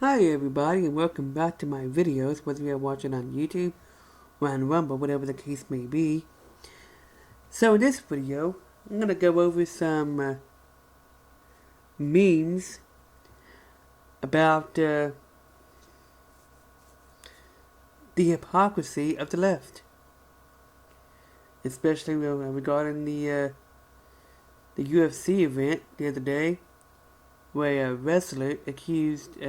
Hi everybody and welcome back to my videos, whether you're watching on YouTube or on Rumble, whatever the case may be. So in this video, I'm going to go over some memes about the hypocrisy of the left. Especially regarding the UFC event the other day, where a wrestler accused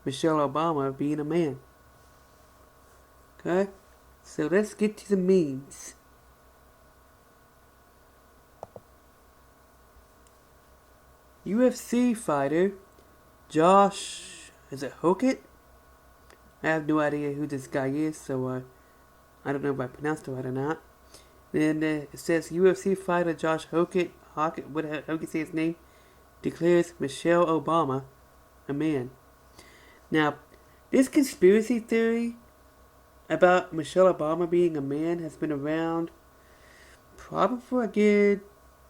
Michelle Obama of being a man. Okay? So let's get to the memes. UFC fighter Josh, is it Hokett? I have no idea who this guy is, so I don't know if I pronounced it right or not. Then it says UFC fighter Josh Hokett, what how you say his name, declares Michelle Obama a man. Now, this conspiracy theory about Michelle Obama being a man has been around probably for a good,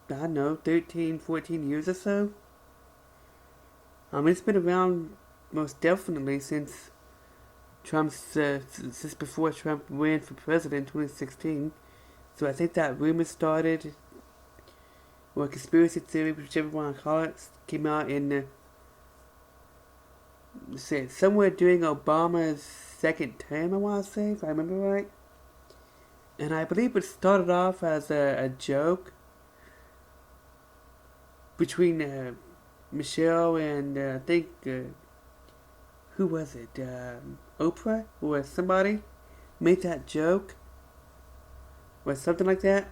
13, 14 years or so. It's been around most definitely since since before Trump ran for president in 2016. So I think that rumor started, or conspiracy theory, whichever you want to call it, came out in somewhere during Obama's second term, I want to say, if I remember right. And I believe it started off as a joke between Michelle and I think, who was it? Oprah or somebody made that joke or something like that.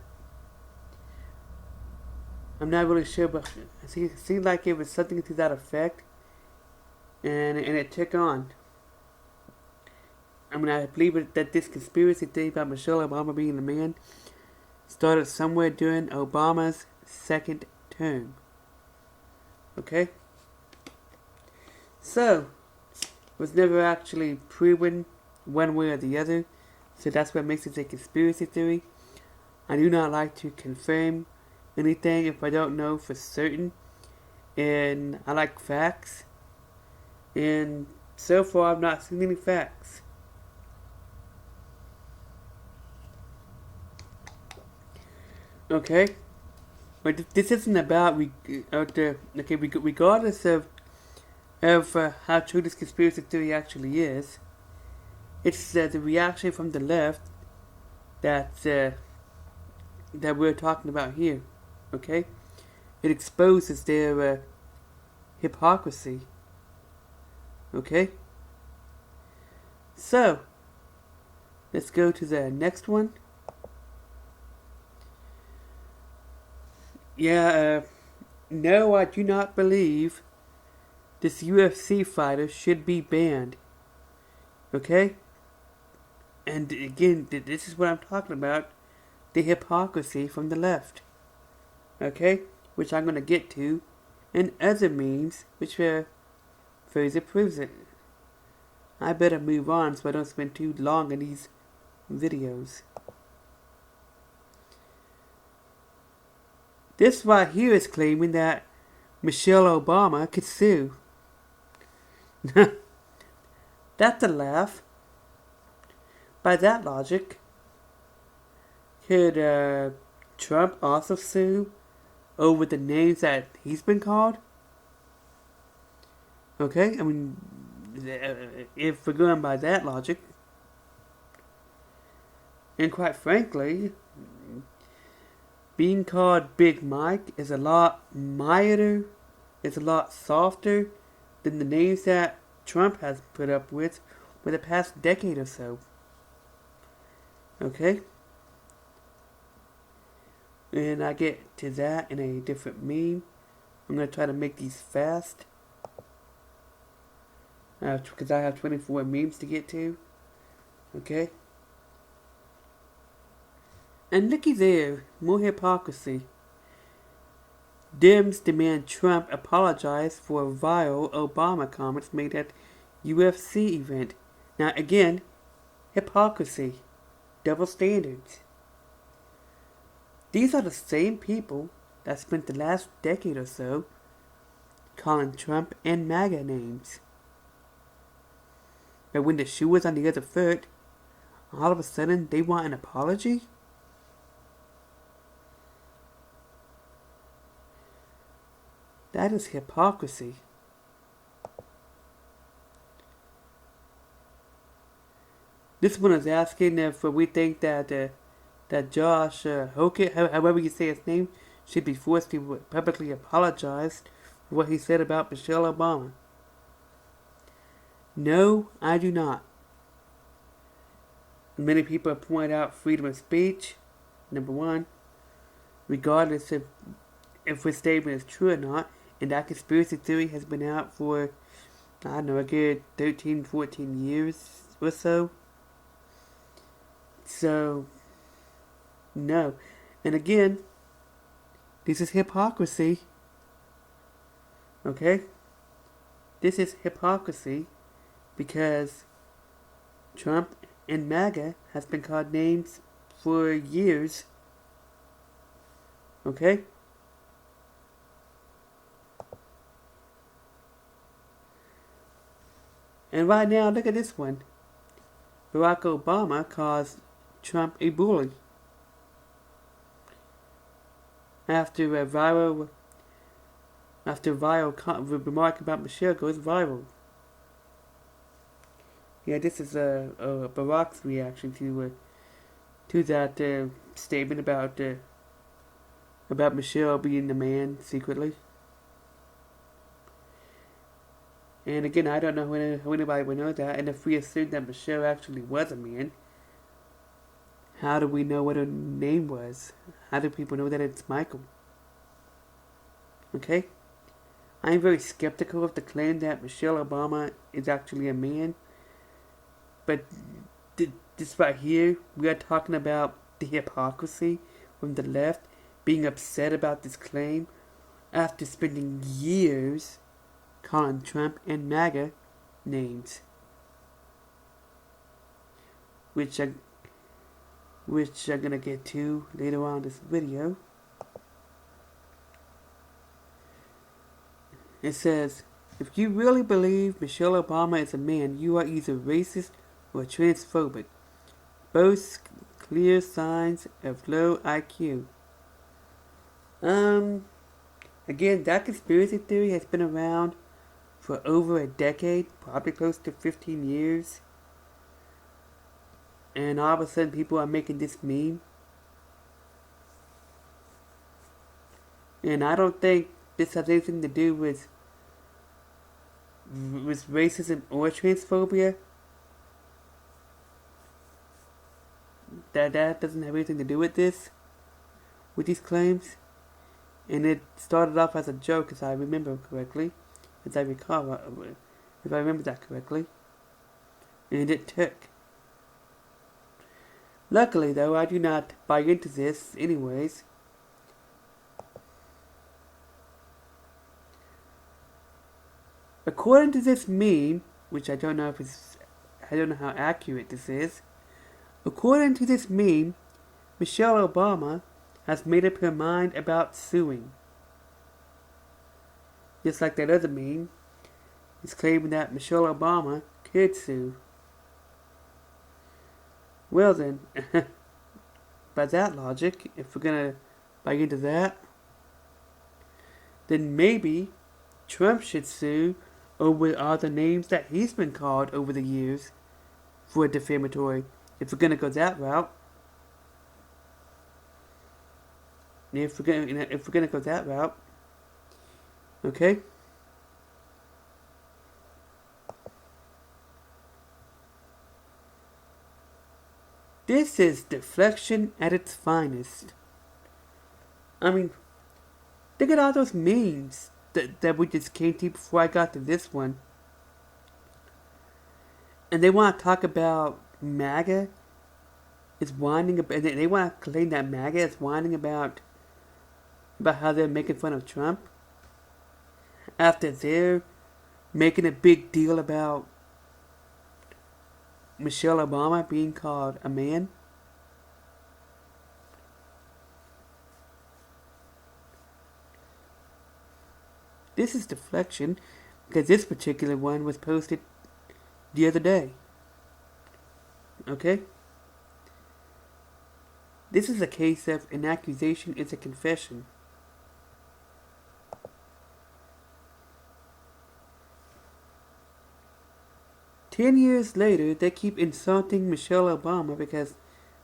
I'm not really sure, but it seemed like it was something to that effect. And it took on. I believe that this conspiracy theory about Michelle Obama being a man started somewhere during Obama's second term. Okay? So, it was never actually proven one way or the other, so that's what makes it a conspiracy theory. I do not like to confirm anything if I don't know for certain, and I like facts. And so far, I've not seen any facts. Okay? But this isn't about, regardless of how true this conspiracy theory actually is, it's the reaction from the left that we're talking about here. Okay? It exposes their hypocrisy. Okay? So, let's go to the next one. No, I do not believe this UFC fighter should be banned. Okay? And again, this is what I'm talking about. The hypocrisy from the left. Okay? Which I'm going to get to. And other memes, which further proves it. I better move on so I don't spend too long in these videos. This right here is claiming that Michelle Obama could sue. That's a laugh. By that logic, could Trump also sue over the names that he's been called? Okay, if we're going by that logic. And quite frankly, being called Big Mike is a lot milder, it's a lot softer than the names that Trump has put up with for the past decade or so. Okay? And I get to that in a different meme. I'm going to try to make these fast. Because I have 24 memes to get to. Okay? And looky there, more hypocrisy. Dems demand Trump apologize for vile Obama comments made at UFC event. Now again, hypocrisy. Double standards. These are the same people that spent the last decade or so calling Trump and MAGA names. but when the shoe was on the other foot, all of a sudden they want an apology? That is hypocrisy. This one is asking if we think that Josh Hokett, however you say his name, should be forced to publicly apologize for what he said about Michelle Obama. No, I do not. Many people have pointed out freedom of speech, number one, regardless if his statement is true or not, and that conspiracy theory has been out for, I don't know, a good 13, 14 years or so. So, no. And again, this is hypocrisy. Okay? This is hypocrisy because Trump and MAGA has been called names for years. Okay? And right now, look at this one. Barack Obama calls Trump a bully. After a viral remark about Michelle goes viral. Yeah, this is Barack's reaction to that statement about Michelle being the man secretly. And again, I don't know how anybody would know that. And if we assume that Michelle actually was a man, how do we know what her name was? How do people know that it's Michael? Okay? I'm very skeptical of the claim that Michelle Obama is actually a man. But this right here, we are talking about the hypocrisy from the left being upset about this claim after spending years calling Trump and MAGA names. Which I'm gonna get to later on in this video. It says, if you really believe Michelle Obama is a man, you are either racist or transphobic. Both clear signs of low IQ. Again, that conspiracy theory has been around for over a decade, probably close to 15 years. And all of a sudden people are making this meme. And I don't think this has anything to do with racism or transphobia. That doesn't have anything to do with this, with these claims. And it started off as a joke, as I remember correctly, as I recall, if I remember that correctly. And it took. Luckily, though, I do not buy into this anyways. According to this meme, which I don't know how accurate this is. According to this meme, Michelle Obama has made up her mind about suing. Just like that other meme, is claiming that Michelle Obama could sue. Well then, by that logic, if we're gonna buy into that, then maybe Trump should sue over all the names that he's been called over the years for defamatory. If we're gonna go that route, if we're gonna go that route, okay. This is deflection at its finest. I mean, look at all those memes that we just came to before I got to this one. And they want to talk about MAGA is whining about, and they want to claim that MAGA is whining about how they're making fun of Trump after they're making a big deal about Michelle Obama being called a man. This is deflection because this particular one was posted the other day. Okay? This is a case of an accusation is a confession. "10 years later, they keep insulting Michelle Obama because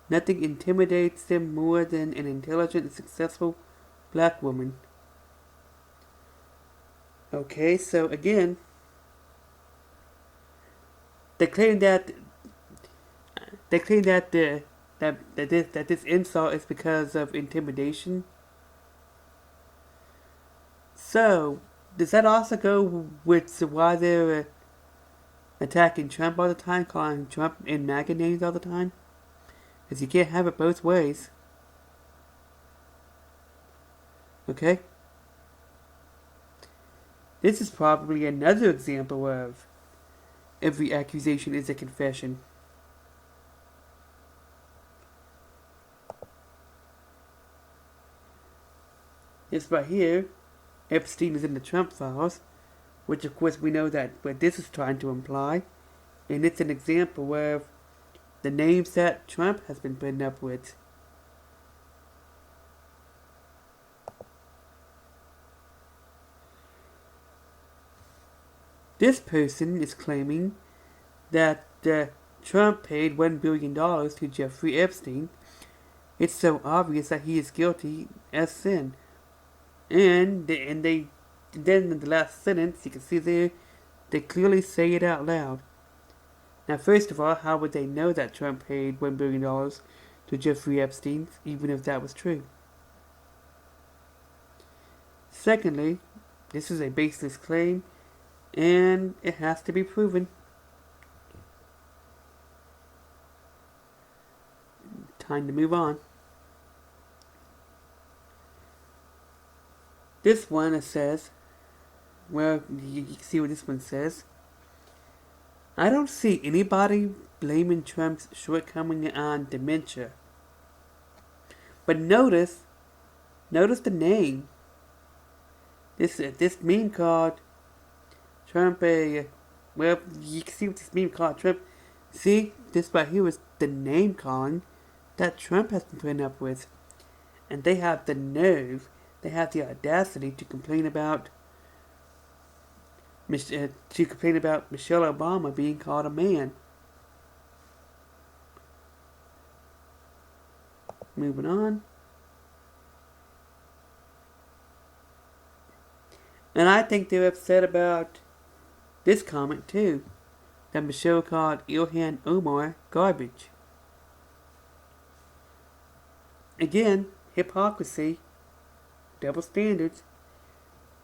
nothing intimidates them more than an intelligent and successful black woman." Okay, so again, they claim that this insult is because of intimidation. So, does that also go with why they're attacking Trump all the time, calling Trump and MAGA names all the time? Because you can't have it both ways. Okay? This is probably another example of every accusation is a confession. This right here, Epstein is in the Trump files, which of course we know that what this is trying to imply, and it's an example of the names that Trump has been putting up with. This person is claiming that Trump paid $1 billion to Jeffrey Epstein. It's so obvious that he is guilty as sin. And then in the last sentence, you can see there, they clearly say it out loud. Now, first of all, how would they know that Trump paid $1 billion to Jeffrey Epstein, even if that was true? Secondly, this is a baseless claim, and it has to be proven. Time to move on. This one, it says, well, you can see what this one says. "I don't see anybody blaming Trump's shortcoming on dementia. But notice the name. This meme called Trump well, you can see what this meme called Trump. See, this right here is the name calling that Trump has been putting up with. And they have the nerve, they have the audacity to complain about Michelle Obama being called a man." Moving on. And I think they're upset about this comment too, that Michelle called Ilhan Omar garbage. Again, hypocrisy, double standards.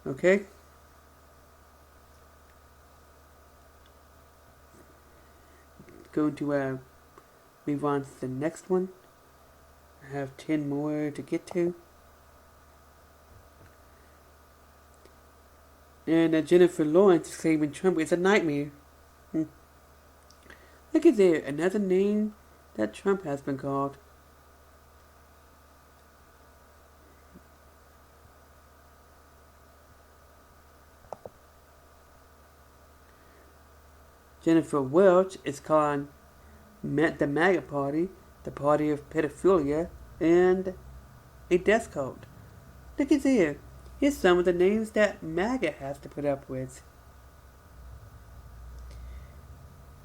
Okay? Going to move on to the next one. I have 10 more to get to. And Jennifer Lawrence is claiming Trump is a nightmare. Look at there, another name that Trump has been called. Jennifer Welch is calling the MAGA party the party of pedophilia and a death cult. Look at there. Here's some of the names that MAGA has to put up with.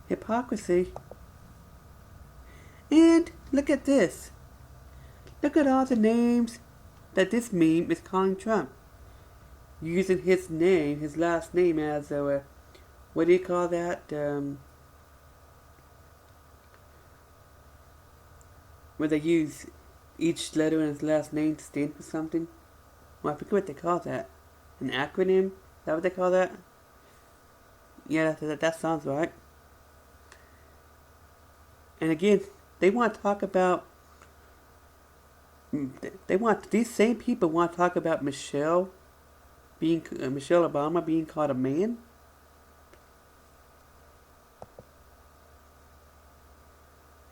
Hypocrisy. And look at this. Look at all the names that this meme is calling Trump. Using his name, his last name as a, what do you call that? Where they use each letter in his last name to stand for something. Well, I forget what they call that. An acronym? Is that what they call that? Yeah, that sounds right. And again, they want to talk about. These same people want to talk about Michelle Obama being called a man.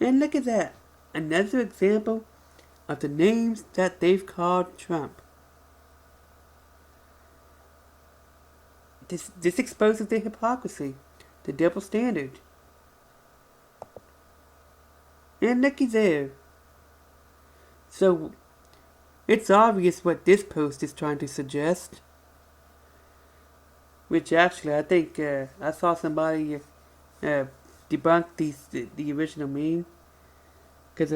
And look at that. Another example of the names that they've called Trump. This exposes the hypocrisy, the double standard. And looky there. So, it's obvious what this post is trying to suggest. Which actually, I think I saw somebody debunk the original meme. Because,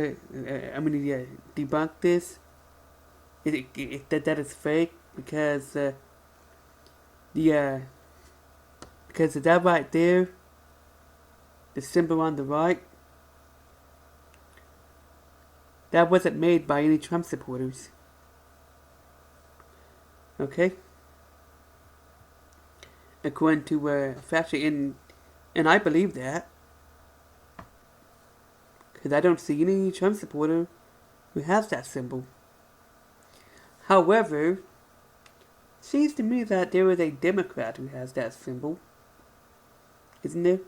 debunk this. That is fake. Because, because that right there, the symbol on the right, that wasn't made by any Trump supporters. Okay? According to, actually, and I believe that. Because I don't see any Trump supporter who has that symbol. However, it seems to me that there is a Democrat who has that symbol. Isn't there?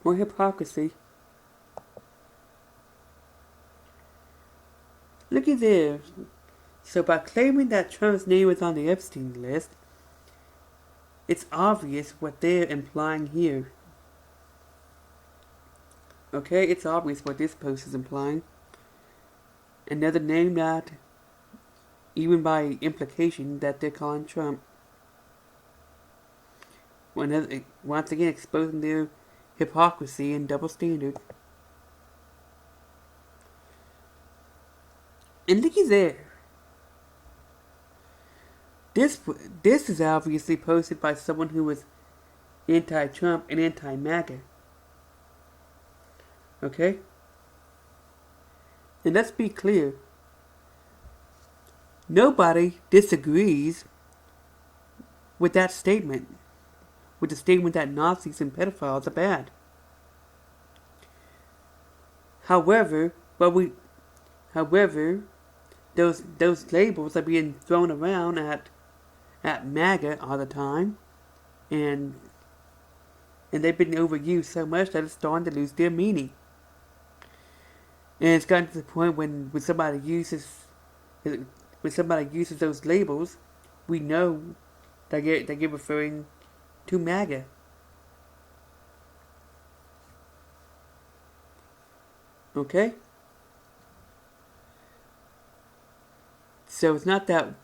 More hypocrisy. Looky there. So by claiming that Trump's name is on the Epstein list, it's obvious what they're implying here. Okay, it's obvious what this post is implying. Another name that, even by implication, that they're calling Trump. Once again exposing their hypocrisy and double standard. And looky there. This is obviously posted by someone who was anti-Trump and anti-MAGA. Okay? And let's be clear. Nobody disagrees with that statement. With the statement that Nazis and pedophiles are bad. However, those labels are being thrown around at MAGA all the time, and they've been overused so much that it's starting to lose their meaning. And it's gotten to the point when somebody uses those labels, we know that they're referring to MAGA. Okay? So it's not that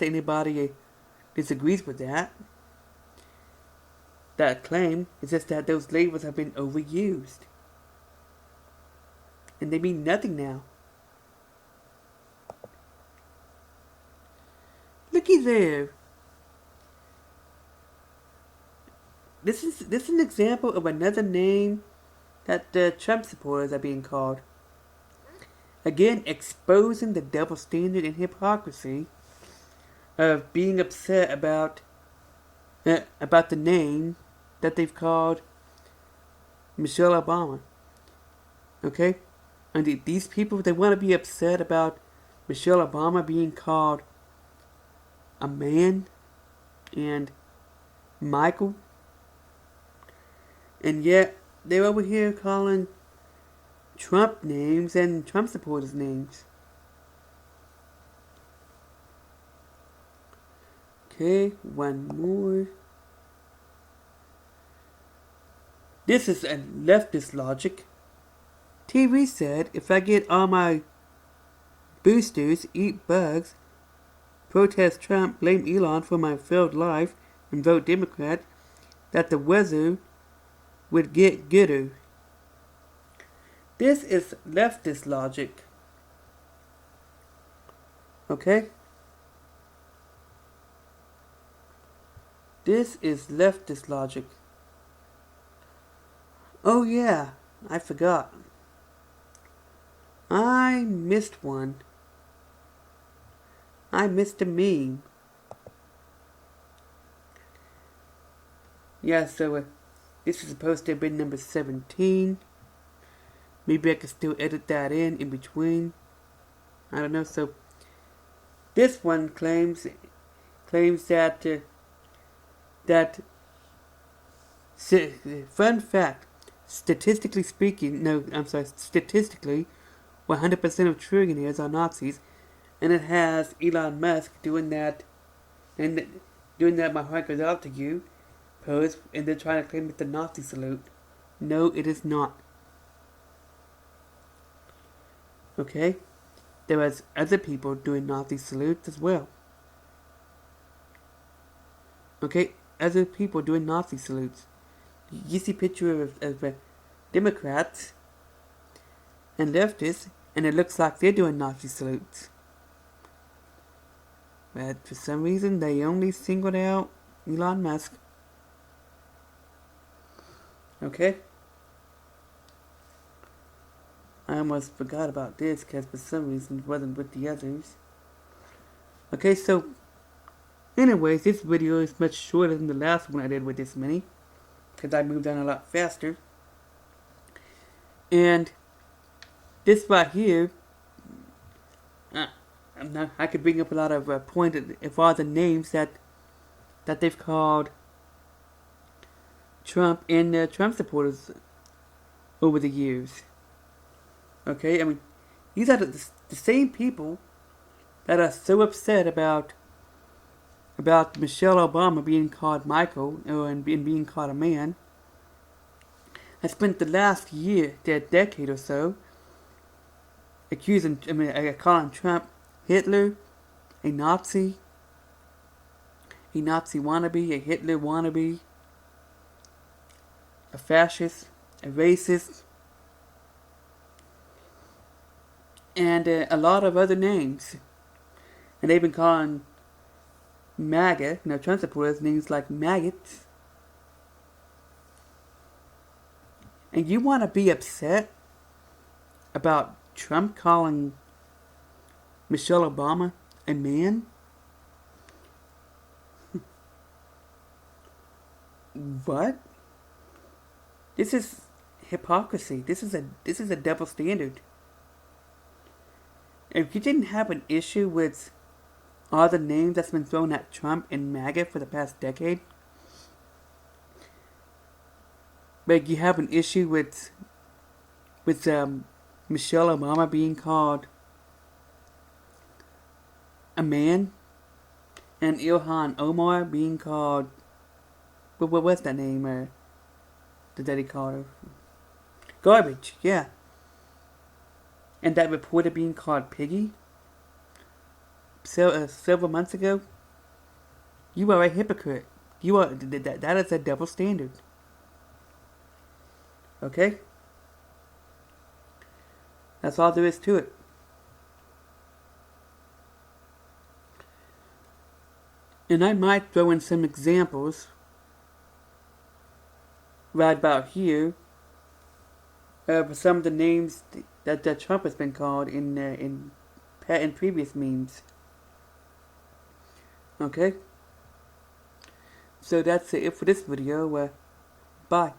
anybody disagrees with that claim. It's just that those labels have been overused. And they mean nothing now. Looky there. This is an example of another name that the Trump supporters are being called. Again, exposing the double standard and hypocrisy of being upset about the name that they've called Michelle Obama. Okay? And these people, they want to be upset about Michelle Obama being called a man and Michael. And yet, they're over here calling Trump names and Trump supporters names. Okay, one more. This is a leftist logic. TV said if I get all my boosters, eat bugs, protest Trump, blame Elon for my failed life, and vote Democrat, that the weather would get gooder. This is leftist logic. Okay? This is leftist logic. Oh yeah, I forgot. I missed one. I missed a meme. Yeah, so this is supposed to have been number 17. Maybe I could still edit that in between. I don't know. So this one claims that fun fact, statistically, 100% of trillionaires are Nazis, and it has Elon Musk doing that, and doing that my heart goes out to you pose, and they're trying to claim it's the Nazi salute. No, it is not. Okay? There was other people doing Nazi salutes as well. Okay? Other people doing Nazi salutes. You see pictures of Democrats and leftists, and it looks like they're doing Nazi salutes. But for some reason, they only singled out Elon Musk. Okay? I almost forgot about this because for some reason it wasn't with the others. Okay, so anyways, this video is much shorter than the last one I did with this mini because I moved on a lot faster. And this right here, I could bring up a lot of pointed of all the names that they've called Trump and Trump supporters over the years. Okay, I mean, these are the same people that are so upset about Michelle Obama being called Michael and being called a man. I spent the last year, decade or so, calling Trump Hitler, a Nazi wannabe, a Hitler wannabe, a fascist, a racist, and a lot of other names. And they've been calling MAGA, Trump supporters, names like maggots. And you want to be upset about Trump calling Michelle Obama a man? What? This is hypocrisy. This is a double standard. If you didn't have an issue with all the names that's been thrown at Trump and MAGA for the past decade, but you have an issue with Michelle Obama being called a man, and Ilhan Omar being called what's that name? That he called her garbage, yeah. And that reporter being called Piggy several months ago. You are a hypocrite. You are that is a double standard. Okay? That's all there is to it. And I might throw in some examples right about here of some of the names that Trump has been called in previous memes. Okay? So that's it for this video. Bye.